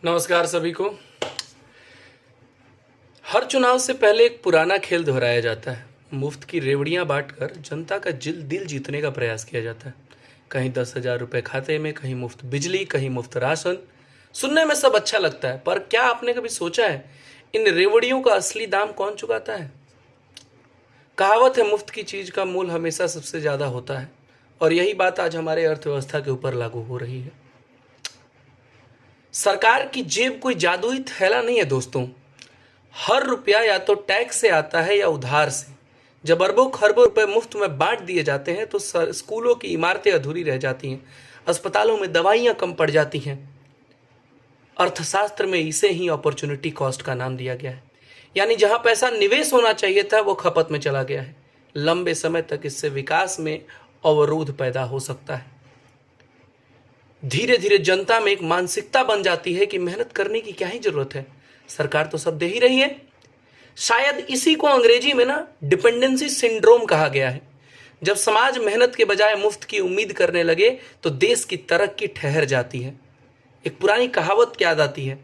नमस्कार सभी को। हर चुनाव से पहले एक पुराना खेल दोहराया जाता है। मुफ्त की रेवड़ियां बांटकर जनता का दिल जीतने का प्रयास किया जाता है। कहीं 10,000 रुपये खाते में, कहीं मुफ्त बिजली, कहीं मुफ्त राशन। सुनने में सब अच्छा लगता है, पर क्या आपने कभी सोचा है इन रेवड़ियों का असली दाम कौन चुकाता है? कहावत है, मुफ्त की चीज का मूल हमेशा सबसे ज्यादा होता है, और यही बात आज हमारे अर्थव्यवस्था के ऊपर लागू हो रही है। सरकार की जेब कोई जादुई थैला नहीं है दोस्तों। हर रुपया या तो टैक्स से आता है या उधार से। जब अरबों खरबों रुपए मुफ्त में बांट दिए जाते हैं तो स्कूलों की इमारतें अधूरी रह जाती हैं, अस्पतालों में दवाइयां कम पड़ जाती हैं। अर्थशास्त्र में इसे ही अपॉर्चुनिटी कॉस्ट का नाम दिया गया है, यानी जहां पैसा निवेश होना चाहिए था वो खपत में चला गया है। लंबे समय तक इससे विकास में अवरोध पैदा हो सकता है। धीरे धीरे जनता में एक मानसिकता बन जाती है कि मेहनत करने की क्या ही जरूरत है, सरकार तो सब दे ही रही है। शायद इसी को अंग्रेजी में डिपेंडेंसी सिंड्रोम कहा गया है। जब समाज मेहनत के बजाय मुफ्त की उम्मीद करने लगे तो देश की तरक्की ठहर जाती है। एक पुरानी कहावत याद आती है,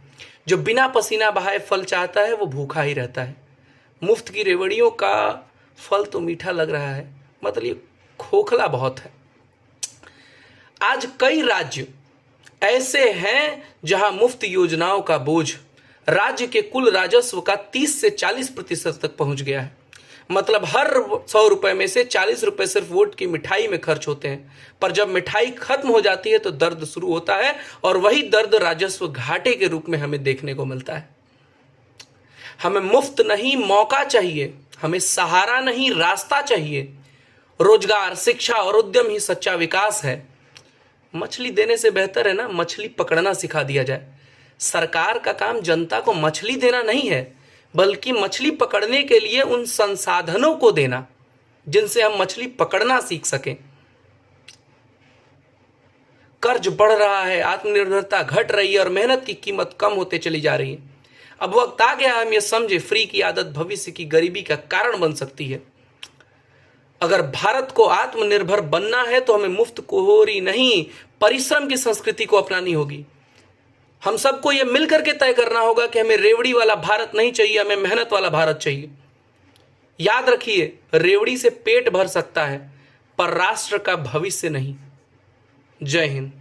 जो बिना पसीना बहाए फल चाहता है वो भूखा ही रहता है। मुफ्त की रेवड़ियों का फल तो मीठा लग रहा है, मतलब ये खोखला बहुत है। आज कई राज्य ऐसे हैं जहां मुफ्त योजनाओं का बोझ राज्य के कुल राजस्व का 30 से 40% तक पहुंच गया है। मतलब हर 100 रुपए में से 40 रुपए सिर्फ वोट की मिठाई में खर्च होते हैं। पर जब मिठाई खत्म हो जाती है तो दर्द शुरू होता है, और वही दर्द राजस्व घाटे के रूप में हमें देखने को मिलता है। हमें मुफ्त नहीं मौका चाहिए, हमें सहारा नहीं रास्ता चाहिए। रोजगार, शिक्षा और उद्यम ही सच्चा विकास है। मछली देने से बेहतर है मछली पकड़ना सिखा दिया जाए। सरकार का काम जनता को मछली देना नहीं है, बल्कि मछली पकड़ने के लिए उन संसाधनों को देना जिनसे हम मछली पकड़ना सीख सकें। कर्ज बढ़ रहा है, आत्मनिर्भरता घट रही है और मेहनत की कीमत कम होते चली जा रही है। अब वक्त आ गया हम ये समझे, फ्री की आदत भविष्य की गरीबी का कारण बन सकती है। अगर भारत को आत्मनिर्भर बनना है तो हमें मुफ्तखोरी नहीं, परिश्रम की संस्कृति को अपनानी होगी। हम सबको यह मिलकर के तय करना होगा कि हमें रेवड़ी वाला भारत नहीं चाहिए, हमें मेहनत वाला भारत चाहिए। याद रखिए, रेवड़ी से पेट भर सकता है पर राष्ट्र का भविष्य नहीं। जय हिंद।